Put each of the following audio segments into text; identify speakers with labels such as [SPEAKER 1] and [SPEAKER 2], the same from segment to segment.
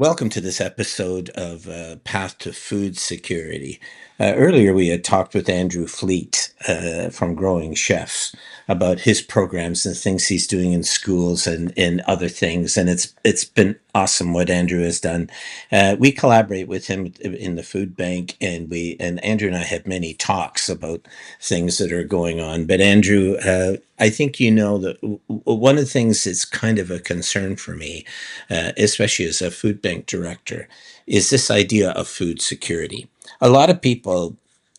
[SPEAKER 1] Welcome to this episode of Path to Food Security. Earlier, we had talked with Andrew Fleet from Growing Chefs about his programs and things he's doing in schools and other things, and it's been awesome what Andrew has done. We collaborate with him in the food bank, and Andrew and I have many talks about things that are going on. But Andrew, I think you know that one of the things that's kind of a concern for me, especially as a food bank director, is this idea of food security. A lot of people,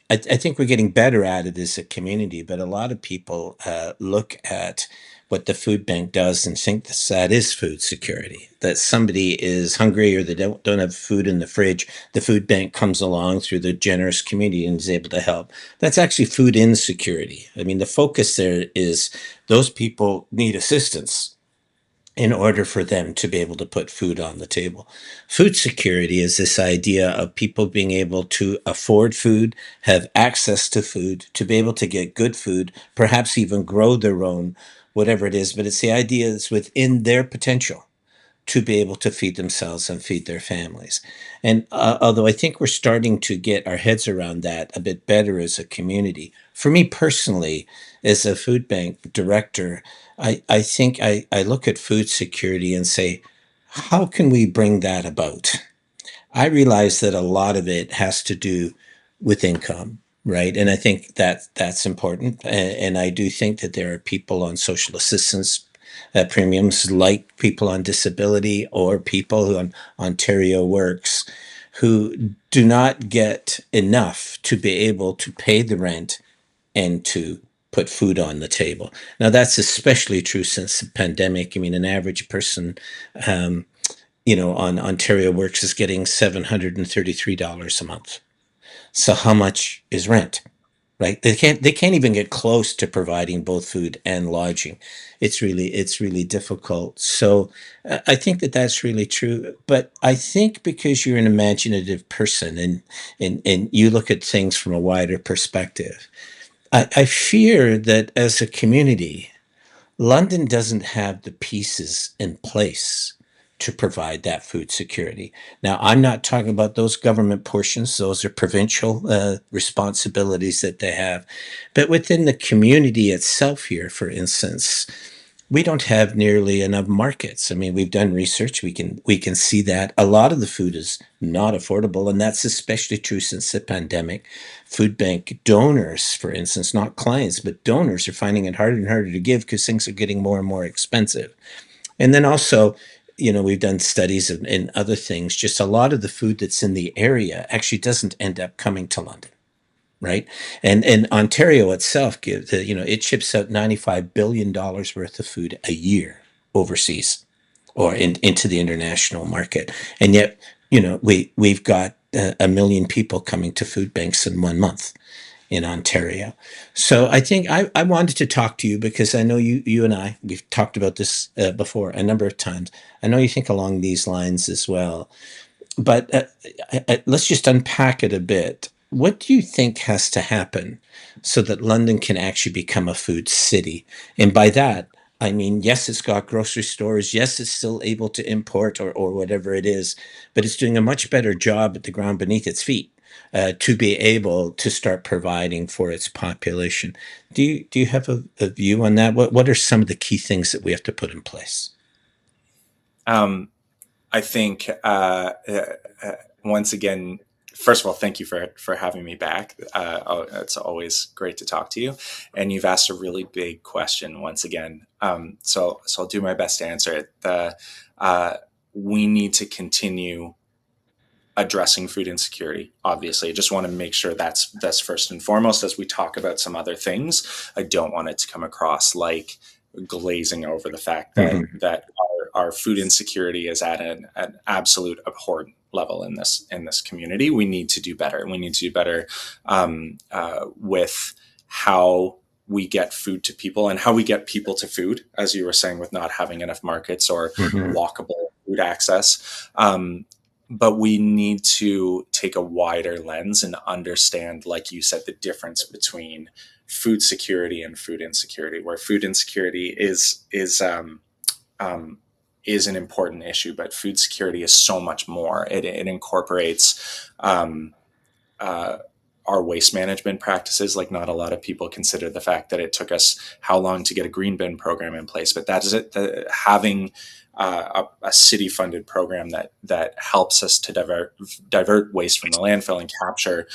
[SPEAKER 1] I think we're getting better at it as a community, but a lot of people look at what the food bank does and think that is food security. That somebody is hungry or they don't have food in the fridge, the food bank comes along through the generous community and is able to help. That's actually food insecurity. I mean, the focus there is those people need assistance in order for them to be able to put food on the table. Food security is this idea of people being able to afford food, have access to food, to be able to get good food, perhaps even grow their own, whatever it is. But it's the idea that's within their potential to be able to feed themselves and feed their families. And although I think we're starting to get our heads around that a bit better as a community, for me personally, as a food bank director, I think I look at food security and say, how can we bring that about? I realize that a lot of it has to do with income, right? And I think that that's important. And I do think that there are people on social assistance premiums, like people on disability or people who on Ontario Works, who do not get enough to be able to pay the rent and to put food on the table. Now, that's especially true since the pandemic. I mean, an average person, um, on Ontario Works is getting $733 a month. So how much is rent? Right? They can't even get close to providing both food and lodging. It's really difficult. So I think that that's really true. But I think because you're an imaginative person and you look at things from a wider perspective, I fear that as a community, London doesn't have the pieces in place to provide that food security. Now, I'm not talking about those government portions, those are provincial responsibilities that they have. But within the community itself here, for instance, we don't have nearly enough markets. I mean, we've done research. We can see that a lot of the food is not affordable, and that's especially true since the pandemic. Food bank donors, for instance, not clients, but donors are finding it harder and harder to give because things are getting more and more expensive. And then also, we've done studies and other things. Just a lot of the food that's in the area actually doesn't end up coming to London, right? And Ontario itself gives, it ships out $95 billion worth of food a year overseas or into the international market. And yet, we've got a million people coming to food banks in 1 month in Ontario. So I think I wanted to talk to you because I know you and we've talked about this before a number of times. I know you think along these lines as well. But let's just unpack it a bit. What do you think has to happen so that London can actually become a food city? And by that, I mean, yes, it's got grocery stores. Yes, it's still able to import or whatever it is, but it's doing a much better job at the ground beneath its feet to be able to start providing for its population. Do you have a view on that? What are some of the key things that we have to put in place?
[SPEAKER 2] Um, I think once again, first of all, thank you for having me back. It's always great to talk to you, and you've asked a really big question once again. So I'll do my best to answer it. Uh, we need to continue addressing food insecurity. Obviously, I just want to make sure that's first and foremost as we talk about some other things. I don't want it to come across like glazing over the fact that
[SPEAKER 1] Mhm.
[SPEAKER 2] our food insecurity is at an absolute abhorrent level in this community. We need to do better. We need to do better with how we get food to people and how we get people to food, as you were saying, with not having enough markets or
[SPEAKER 1] Mhm.
[SPEAKER 2] walkable food access. But we need to take a wider lens and understand, like you said, the difference between food security and food insecurity, where food insecurity is is an important issue, but food security is so much more. It incorporates uh, our waste management practices. Like, not a lot of people consider the fact that it took us how long to get a green bin program in place, but that is it. Having a city funded program that helps us to divert waste from the landfill and capture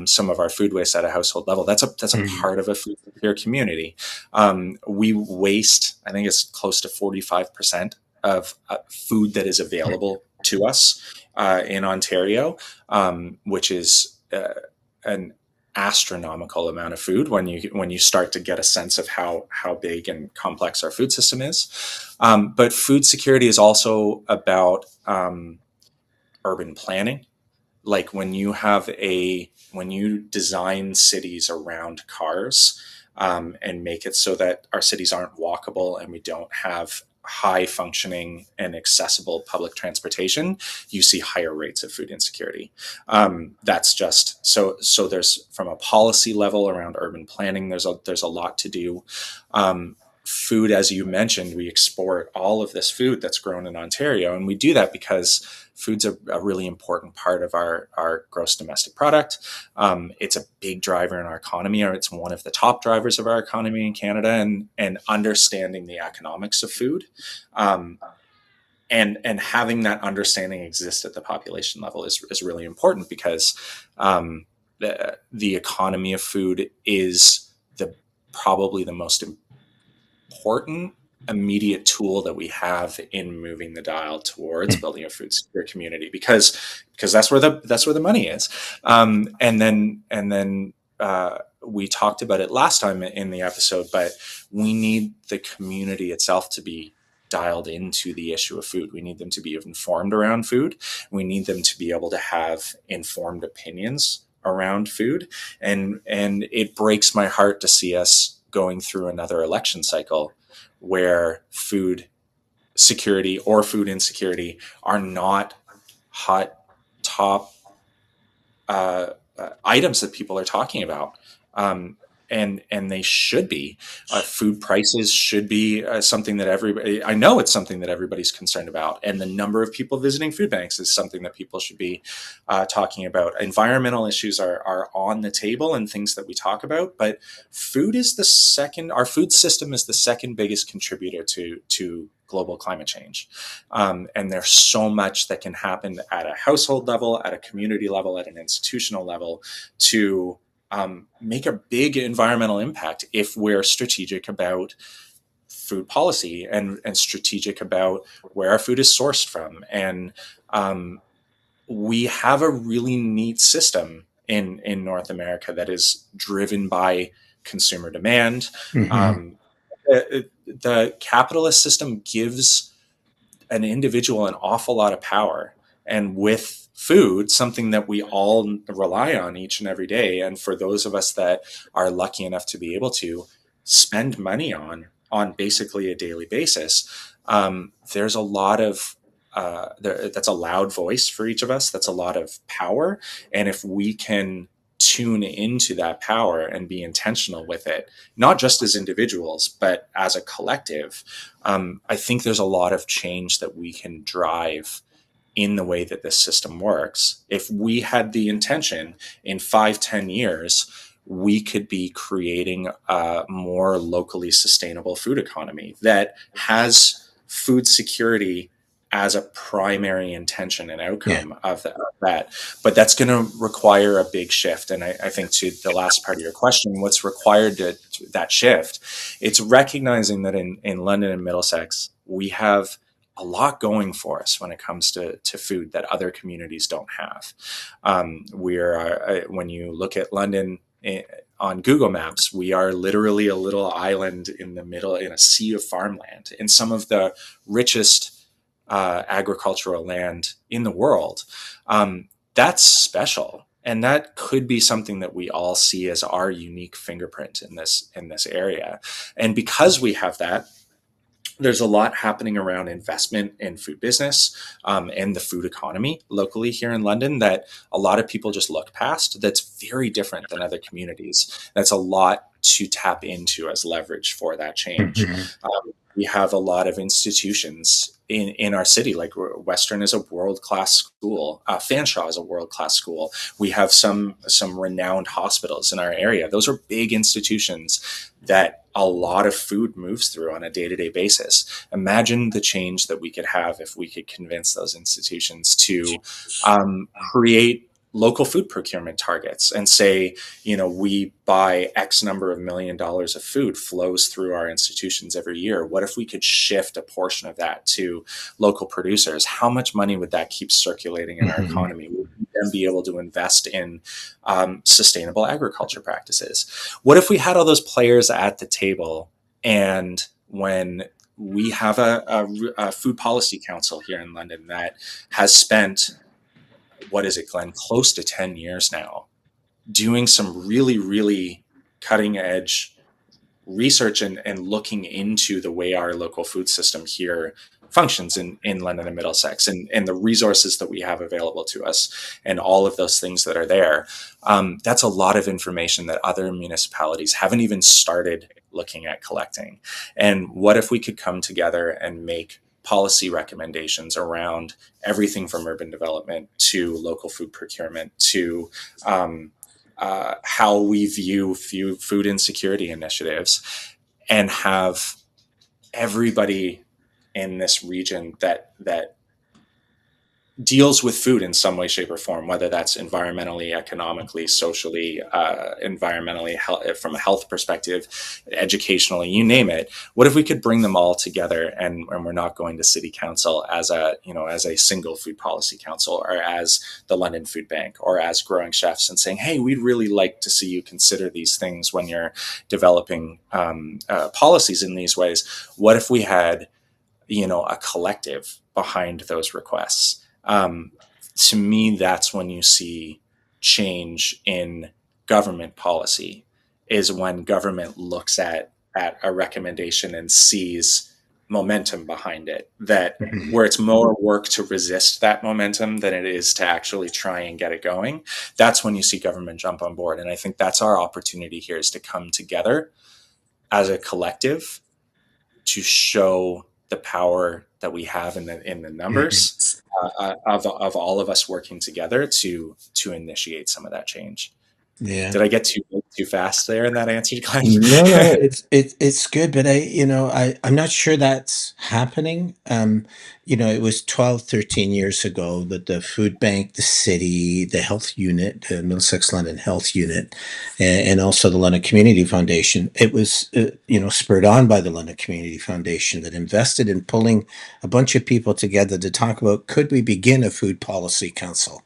[SPEAKER 2] some of our food waste at a household level. That's a
[SPEAKER 1] Mhm.
[SPEAKER 2] part of a food secure community. We waste, I think it's close to 45% of food that is available to us in Ontario, which is an astronomical amount of food when you start to get a sense of how big and complex our food system is. But food security is also about urban planning. Like, when you design cities around cars, and make it so that our cities aren't walkable and we don't have high functioning and accessible public transportation, you see higher rates of food insecurity. That's just so there's, from a policy level around urban planning, there's a lot to do. Food, as you mentioned, we export all of this food that's grown in Ontario, and we do that because food's a really important part of our gross domestic product. It's a big driver in our economy, or it's one of the top drivers of our economy in Canada. And understanding the economics of food, um, and having that understanding exist at the population level is really important, because the economy of food is the probably the most important immediate tool that we have in moving the dial towards building a food secure community, because that's where the money is. And then we talked about it last time in the episode, but we need the community itself to be dialed into the issue of food. We need them to be informed around food. We need them to be able to have informed opinions around food. And it breaks my heart to see us going through another election cycle where food security or food insecurity are not hot top items that people are talking about. Um, and they should be. Food prices should be something that everybody. I know it's something that everybody's concerned about, and the number of people visiting food banks is something that people should be talking about. Environmental issues are on the table and things that we talk about, but food is the second. Our food system is the second biggest contributor to global climate change. And there's so much that can happen at a household level, at a community level, at an institutional level to make a big environmental impact if we're strategic about food policy and strategic about where our food is sourced from. And we have a really neat system in North America that is driven by consumer demand.
[SPEAKER 1] Mhm.
[SPEAKER 2] Um, the capitalist system gives an individual an awful lot of power. And with food, something that we all rely on each and every day, and for those of us that are lucky enough to be able to spend money on basically a daily basis, there's a lot of that's a loud voice for each of us. That's a lot of power, and if we can tune into that power and be intentional with it, not just as individuals but as a collective, I think there's a lot of change that we can drive in the way that this system works. If we had the intention in 5-10 years, we could be creating a more locally sustainable food economy that has food security as a primary intention and
[SPEAKER 1] Yeah.
[SPEAKER 2] outcome of that. But that's going to require a big shift. And I think, to the last part of your question, what's required to that shift, it's recognizing that in London and Middlesex, we have a lot going for us when it comes to food that other communities don't have. When you look at London on Google Maps, we are literally a little island in the middle in a sea of farmland, in some of the richest agricultural land in the world. That's special. And that could be something that we all see as our unique fingerprint in this area. And because we have that, there's a lot happening around investment in food business, and the food economy locally here in London that a lot of people just look past. That's very different than other communities. That's a lot to tap into as leverage for that change.
[SPEAKER 1] Mhm.
[SPEAKER 2] We have a lot of institutions in our city. Like Western is a world class school. Fanshawe is a world class school. We have some renowned hospitals in our area. Those are big institutions that a lot of food moves through on a day to day basis. Imagine the change that we could have if we could convince those institutions to create local food procurement targets and say, we buy X number of $1 million of food flows through our institutions every year. What if we could shift a portion of that to local producers? How much money would that keep circulating in our
[SPEAKER 1] Mhm.
[SPEAKER 2] economy? Would we then be able to invest in sustainable agriculture practices? What if we had all those players at the table, and when we have a food policy council here in London that has spent, what is it, Glenn, close to 10 years now, doing some really, really cutting edge research and looking into the way our local food system here functions in London and Middlesex, and the resources that we have available to us and all of those things that are there. That's a lot of information that other municipalities haven't even started looking at collecting. And what if we could come together and make policy recommendations around everything from urban development to local food procurement to how we view food insecurity initiatives, and have everybody in this region that deals with food in some way, shape, or form, whether that's environmentally, economically, socially, environmentally, from a health perspective, educationally, you name it. What if we could bring them all together, and we're not going to city council as a single food policy council, or as the London Food Bank, or as Growing Chefs, and saying, hey, we'd really like to see you consider these things when you're developing policies in these ways. What if we had a collective behind those requests? To me, that's when you see change in government policy, is when government looks at a recommendation and sees momentum behind it, that
[SPEAKER 1] Mhm.
[SPEAKER 2] where it's more work to resist that momentum than it is to actually try and get it going. That's when you see government jump on board. And I think that's our opportunity here, is to come together as a collective to show the power that we have in the
[SPEAKER 1] Mhm.
[SPEAKER 2] numbers, of all of us working together to initiate some of that change.
[SPEAKER 1] Yeah.
[SPEAKER 2] Did I get too fast there in that answer, Glenn?
[SPEAKER 1] No, no, it's good, but I'm not sure that's happening. It was 12, 13 years ago that the food bank, the city, the health unit, the Middlesex London Health Unit, and also the London Community Foundation. It was, spurred on by the London Community Foundation, that invested in pulling a bunch of people together to talk about, could we begin a food policy council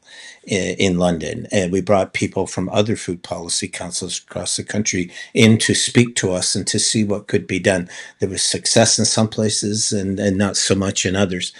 [SPEAKER 1] in London? And we brought people from other food policy councils across the country in to speak to us and to see what could be done. There was success in some places, and not so much in others.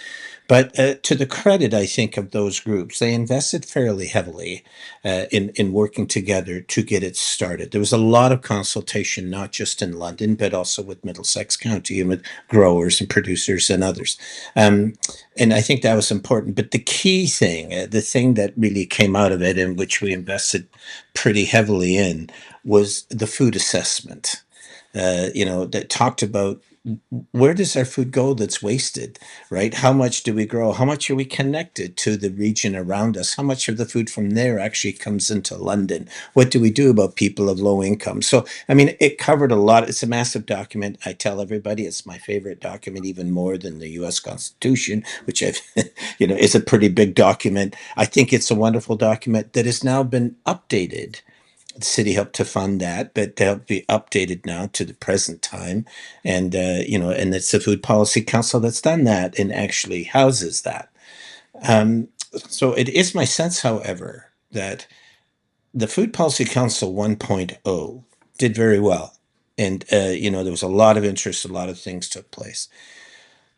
[SPEAKER 1] But to the credit, I think, of those groups, they invested fairly heavily in working together to get it started. There was a lot of consultation, not just in London, but also with Middlesex County and with growers and producers and others. Um, and I think that was important. But the key thing, the thing that really came out of it, and which we invested pretty heavily in, was the food assessment. That talked about, where does our food go that's wasted, right? How much do we grow? How much are we connected to the region around us? How much of the food from there actually comes into London? What do we do about people of low income? So, I mean, it covered a lot. It's a massive document. I tell everybody it's my favorite document, even more than the US Constitution, which I've, is a pretty big document. I think it's a wonderful document that has now been updated. The city helped to fund that, but they'll be updated now to the present time. And it's the Food Policy Council that's done that and actually houses that. Um, so it is my sense, however, that the Food Policy Council 1.0 did very well. And, there was a lot of interest, a lot of things took place.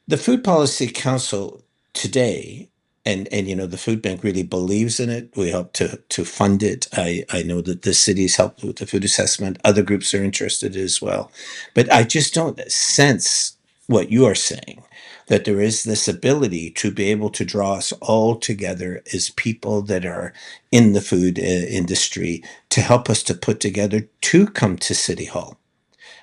[SPEAKER 1] The Food Policy Council today, and the food bank really believes in it. We help to fund it. I know that the city's helped with the food assessment. Other groups are interested as well. But I just don't sense what you are saying, that there is this ability to be able to draw us all together as people that are in the food industry, to help us to put together, to come to City Hall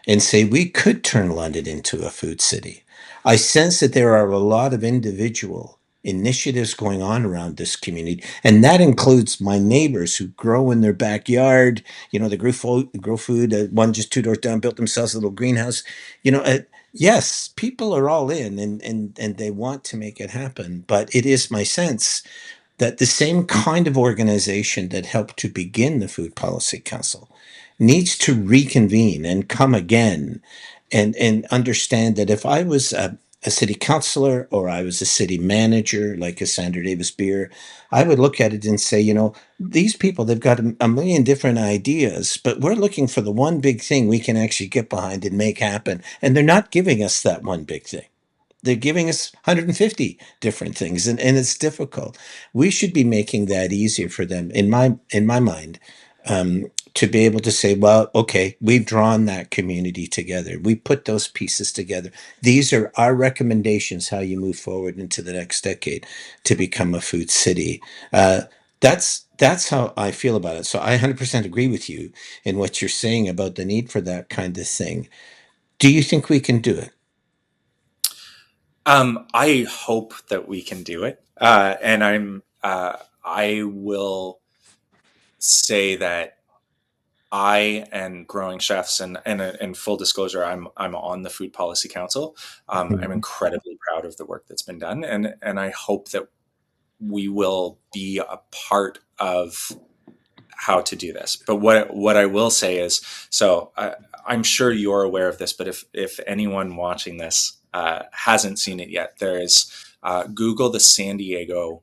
[SPEAKER 1] and say we could turn London into a food city. I sense that there are a lot of individual initiatives going on around this community, and that includes my neighbors who grow in their backyard. They grow food. One just two doors down built themselves a little greenhouse. Yes, people are all in, and they want to make it happen. But it is my sense that the same kind of organization that helped to begin the Food Policy Council needs to reconvene and come again, and understand that if I was a city councilor or I was a city manager like a Sandra Davis Beer, I would look at it and say, these people, they've got a million different ideas, but we're looking for the one big thing we can actually get behind and make happen. And they're not giving us that one big thing. They're giving us 150 different things, and it's difficult. We should be making that easier for them, in my mind, to be able to say, well, okay, we've drawn that community together. We put those pieces together. These are our recommendations how you move forward into the next decade to become a food city. That's how I feel about it. So I 100% agree with you in what you're saying about the need for that kind of thing. Do you think we can do it?
[SPEAKER 2] I hope that we can do it, and I will say that I and Growing Chefs, and full disclosure, I'm on the Food Policy Council. I'm
[SPEAKER 1] Mhm.
[SPEAKER 2] incredibly proud of the work that's been done, and I hope that we will be a part of how to do this. But what I will say is, so I'm sure you're aware of this, but if anyone watching this hasn't seen it yet, there is Google the San Diego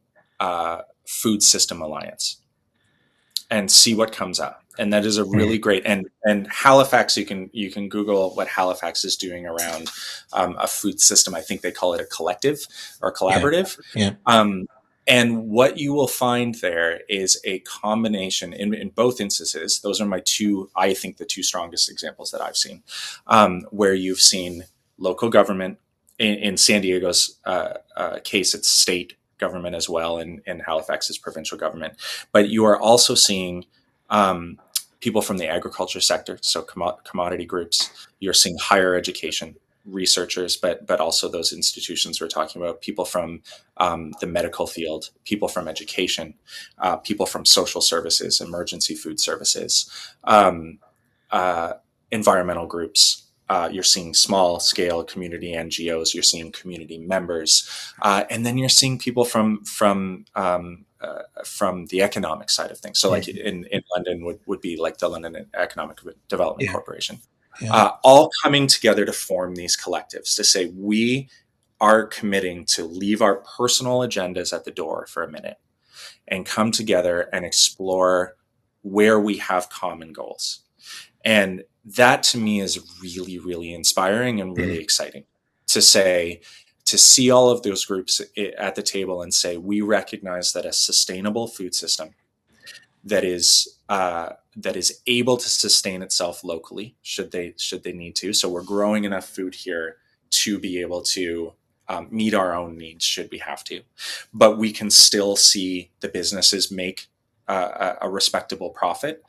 [SPEAKER 2] Food System Alliance and see what comes up. And that is a really great, and Halifax. You can Google what Halifax is doing around a food system. I think they call it a collective or
[SPEAKER 1] Yeah,
[SPEAKER 2] collaborative.
[SPEAKER 1] yeah,
[SPEAKER 2] Um, and what you will find there is a combination in both instances. Those are my two, I think, the two strongest examples that I've seen, where you've seen local government in San Diego's case, it's state government as well, and in Halifax's provincial government. But you are also seeing um, people from the agriculture sector, so commodity groups. You're seeing higher education researchers, but also those institutions we're talking about, people from the medical field, people from education, people from social services, emergency food services, um, uh, environmental groups. You're seeing small scale community NGOs. You're seeing community members, and then you're seeing people from the economic side of things. So,
[SPEAKER 1] yeah,
[SPEAKER 2] like in London, would be like the London Economic Development
[SPEAKER 1] yeah,
[SPEAKER 2] Corporation,
[SPEAKER 1] yeah.
[SPEAKER 2] all coming together to form these collectives to say we are committing to leave our personal agendas at the door for a minute and come together and explore where we have common goals. And that to me is really, really inspiring and really
[SPEAKER 1] Mhm.
[SPEAKER 2] exciting to say, to see all of those groups at the table and say, we recognize that a sustainable food system that is able to sustain itself locally, should they need to. So we're growing enough food here to be able to meet our own needs should we have to, but we can still see the businesses make a respectable profit,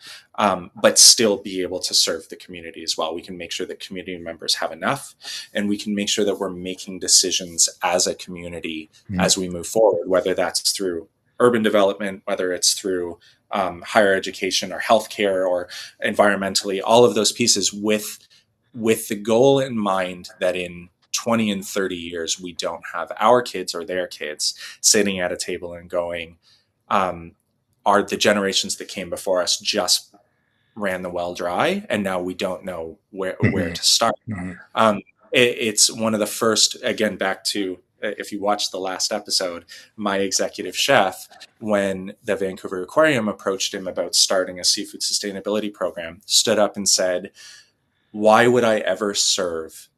[SPEAKER 2] but still be able to serve the community as well. We can make sure that community members have enough, and we can make sure that we're making decisions as a community
[SPEAKER 1] Mhm.
[SPEAKER 2] as we move forward, whether that's through urban development, whether it's through higher education or healthcare or environmentally, all of those pieces with the goal in mind that in 20 and 30 years we don't have our kids or their kids sitting at a table and going, um, are the generations that came before us just ran the well dry and now we don't know where
[SPEAKER 1] Mhm.
[SPEAKER 2] to start.
[SPEAKER 1] Mhm.
[SPEAKER 2] It's one of the first, again, back to if you watch the last episode, my executive chef, when the Vancouver Aquarium approached him about starting a seafood sustainability program, stood up and said, why would I ever serve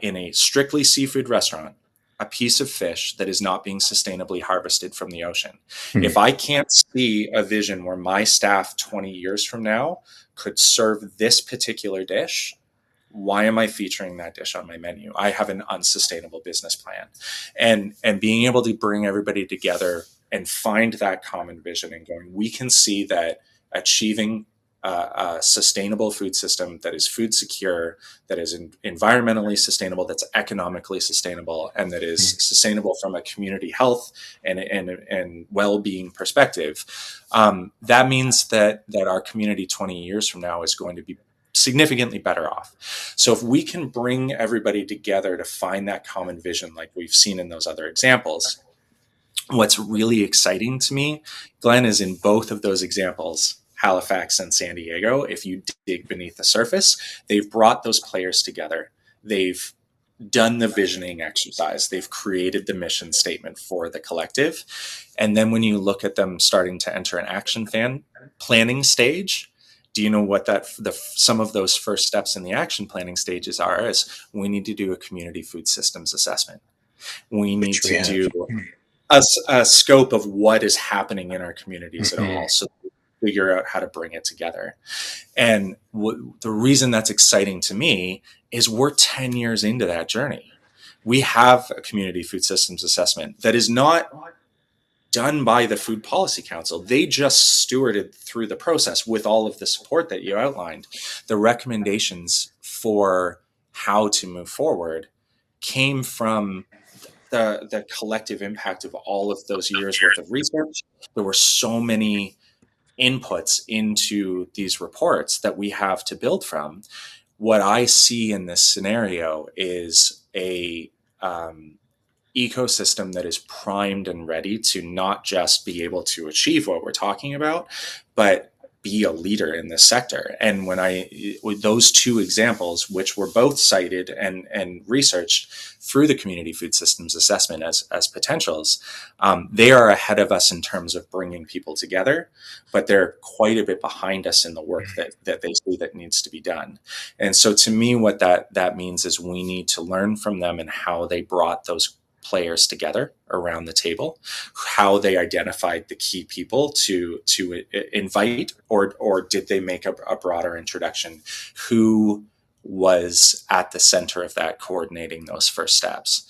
[SPEAKER 2] in a strictly seafood restaurant a piece of fish that is not being sustainably harvested from the ocean? If
[SPEAKER 1] Mhm.
[SPEAKER 2] I can't see a vision where my staff 20 years from now could serve this particular dish, why am I featuring that dish on my menu? I have an unsustainable business plan. And being able to bring everybody together and find that common vision and going, we can see that achieving a sustainable food system that is food secure, that is environmentally sustainable, that's economically sustainable, and that is sustainable from a community health and well-being perspective. That means that our community 20 years from now is going to be significantly better off. So if we can bring everybody together to find that common vision, like we've seen in those other examples, what's really exciting to me, Glenn, is in both of those examples, Halifax and San Diego, if you dig beneath the surface, they've brought those players together. They've done the visioning exercise. They've created the mission statement for the collective. And then when you look at them starting to enter an action planning stage, do you know what some of those first steps in the action planning stages are? Is we need to do a community food systems assessment. We need
[SPEAKER 1] Which we
[SPEAKER 2] to
[SPEAKER 1] have.
[SPEAKER 2] do a scope of what is happening in our communities at
[SPEAKER 1] Mm-hmm.
[SPEAKER 2] all, so figure out how to bring it together. And the reason that's exciting to me is we're 10 years into that journey. We have a community food systems assessment that is not done by the Food Policy Council. They just stewarded through the process with all of the support that you outlined. The recommendations for how to move forward came from the collective impact of all of those years worth of research. There were so many inputs into these reports that we have to build from. What I see in this scenario is a ecosystem that is primed and ready to not just be able to achieve what we're talking about, but be a leader in this sector. And with those two examples, which were both cited and researched through the community food systems assessment as potentials, they are ahead of us in terms of bringing people together, but they're quite a bit behind us in the work that they see that needs to be done. And so to me, what that means is we need to learn from them and how they brought those players together around the table, how they identified the key people to invite, or did they make a broader introduction? Who was at the center of that, coordinating those first steps?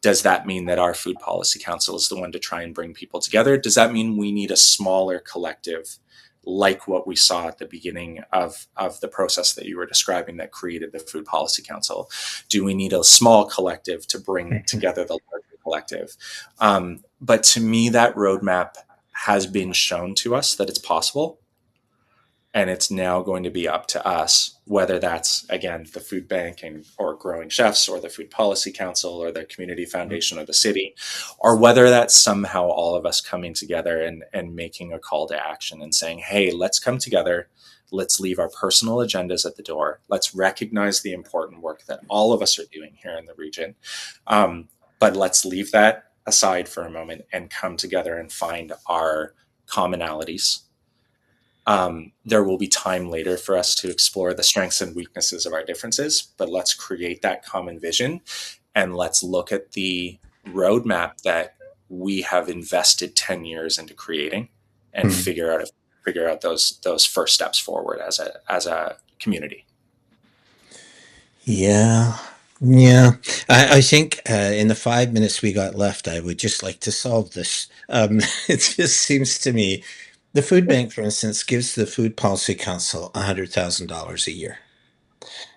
[SPEAKER 2] Does that mean that our Food Policy Council is the one to try and bring people together? Does that mean we need a smaller collective, like what we saw at the beginning of the process that you were describing that created the Food Policy Council? Do we need a small collective to bring together the larger collective? But to me, that roadmap has been shown to us that it's possible. And it's now going to be up to us, whether that's, again, the food bank or growing chefs or the Food Policy Council or the community foundation or the city, or whether that's somehow all of us coming together and making a call to action and saying, hey, let's come together. Let's leave our personal agendas at the door. Let's recognize the important work that all of us are doing here in the region. But let's leave that aside for a moment and come together and find our commonalities. There will be time later for us to explore the strengths and weaknesses of our differences, but let's create that common vision and let's look at the roadmap that we have invested 10 years into creating and
[SPEAKER 1] Mm-hmm.
[SPEAKER 2] figure out those first steps forward as a community.
[SPEAKER 1] Yeah. Yeah. I think in the 5 minutes we got left, I would just like to solve this. It just seems to me the food bank, for instance, gives the Food Policy Council $100,000 a year.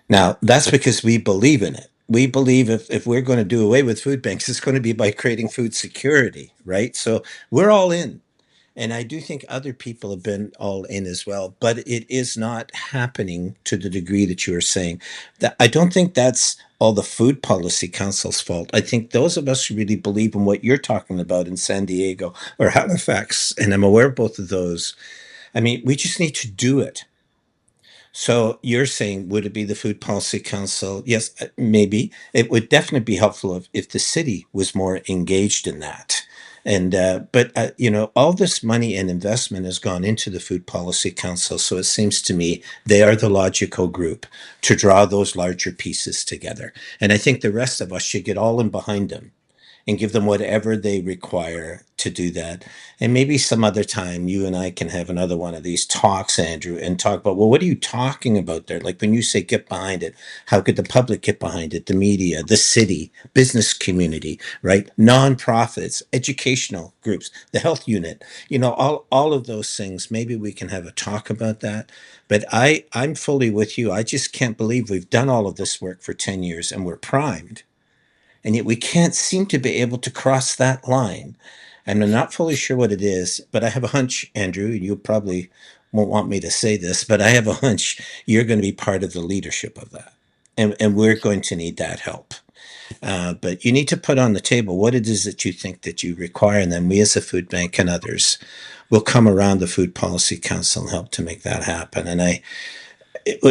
[SPEAKER 1] Now, that's because we believe in it. We believe if we're going to do away with food banks, it's going to be by creating food security, right? So we're all in. And I do think other people have been all in as well, but it is not happening to the degree that you are saying. That I don't think that's all the Food Policy Council's fault. I think those of us who really believe in what you're talking about in San Diego or Halifax, and I'm aware of both of those. I mean, we just need to do it. So you're saying, would it be the Food Policy Council? Yes, maybe. It would definitely be helpful if the city was more engaged in that. And but you know, all this money and investment has gone into the Food Policy Council, so it seems to me they are the logical group to draw those larger pieces together. And I think the rest of us should get all in behind them and give them whatever they require to do that. And maybe some other time you and I can have another one of these talks, Andrew, and talk about, well, what are you talking about there? Like when you say get behind it, how could the public get behind it? The media, the city, business community, right? Nonprofits, educational groups, the health unit, all of those things. Maybe we can have a talk about that. But I'm fully with you. I just can't believe we've done all of this work for 10 years and we're primed, and yet we can't seem to be able to cross that line. And I'm not fully sure what it is, but I have a hunch, Andrew, you probably won't want me to say this, but I have a hunch you're going to be part of the leadership of that. And we're going to need that help. But you need to put on the table what it is that you think that you require, and then we as a food bank and others will come around the Food Policy Council and help to make that happen. And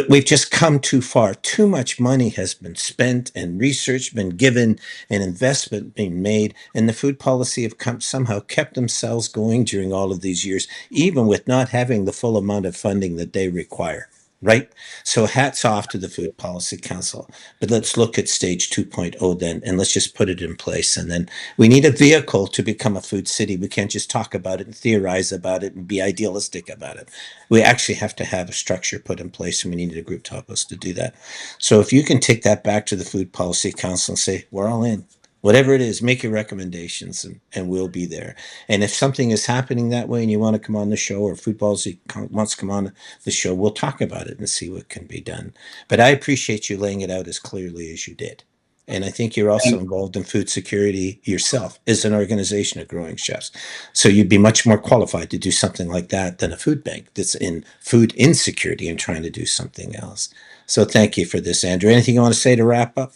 [SPEAKER 1] we've just come too far. Too much money has been spent and research been given and investment being made. And the food policy have somehow kept themselves going during all of these years, even with not having the full amount of funding that they require. Right? So hats off to the Food Policy Council. But let's look at stage 2.0 then, and let's just put it in place. And then we need a vehicle to become a food city. We can't just talk about it and theorize about it and be idealistic about it. We actually have to have a structure put in place, and we needed a group to help us to do that. So if you can take that back to the Food Policy Council and say, we're all in. Whatever it is, make your recommendations, and we'll be there. And if something is happening that way and you want to come on the show, or Food Policy wants to come on the show, we'll talk about it and see what can be done. But I appreciate you laying it out as clearly as you did. And I think you're also
[SPEAKER 2] And
[SPEAKER 1] involved in food security yourself as an organization of growing chefs. So you'd be much more qualified to do something like that than a food bank that's in food insecurity and trying to do something else. So thank you for this, Andrew. Anything you want to say to wrap up?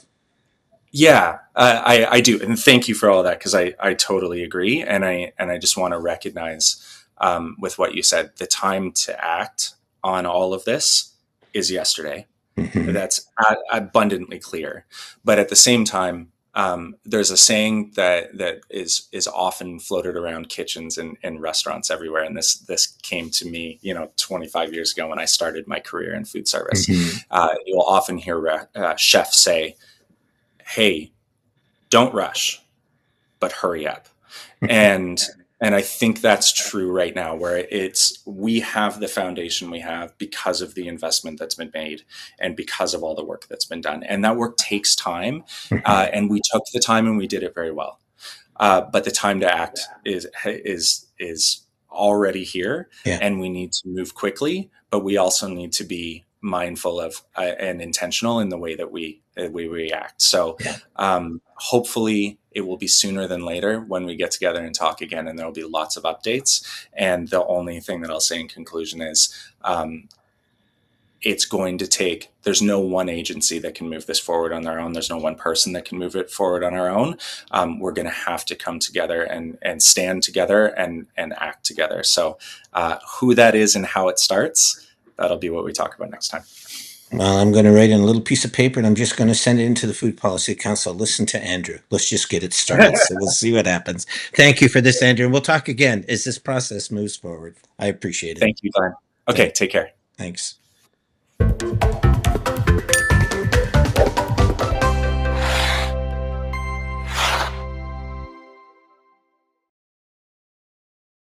[SPEAKER 2] yeah, I do, and thank you for all that, because I totally agree, and I just want to recognize, with what you said, the time to act on all of this is yesterday.
[SPEAKER 1] Mm-hmm.
[SPEAKER 2] That's abundantly clear. But at the same time, there's a saying that is often floated around kitchens and restaurants everywhere. And this came to me, 25 years ago when I started my career in food
[SPEAKER 1] Mm-hmm.
[SPEAKER 2] service. You'll often hear chefs say, "Hey, don't rush, but hurry up." And I think that's true right now, where we have the foundation we have because of the investment that's been made and because of all the work that's been done, and that work takes time,
[SPEAKER 1] Mm-hmm.
[SPEAKER 2] and we took the time and we did it very well. But the time to act is already here,
[SPEAKER 1] Yeah.
[SPEAKER 2] and we need to move quickly. But we also need to be mindful of and intentional in the way that we react. So
[SPEAKER 1] Yeah.
[SPEAKER 2] hopefully, it will be sooner than later when we get together and talk again, and there will be lots of updates. And the only thing that I'll say in conclusion is, it's going to take, there's no one agency that can move this forward on their own. There's no one person that can move it forward on our own. We're going to have to come together and stand together and act together. So who that is and how it starts, that'll be what we talk about next time.
[SPEAKER 1] Well, I'm going to write in a little piece of paper and I'm just going to send it into the Food Policy Council. Listen to Andrew. Let's just get it started. So we'll see what happens. Thank you for this, Andrew. And we'll talk again as this process moves forward. I appreciate it.
[SPEAKER 2] Thank you, Glenn. Okay,
[SPEAKER 1] Thank,
[SPEAKER 2] take care.
[SPEAKER 1] thanks.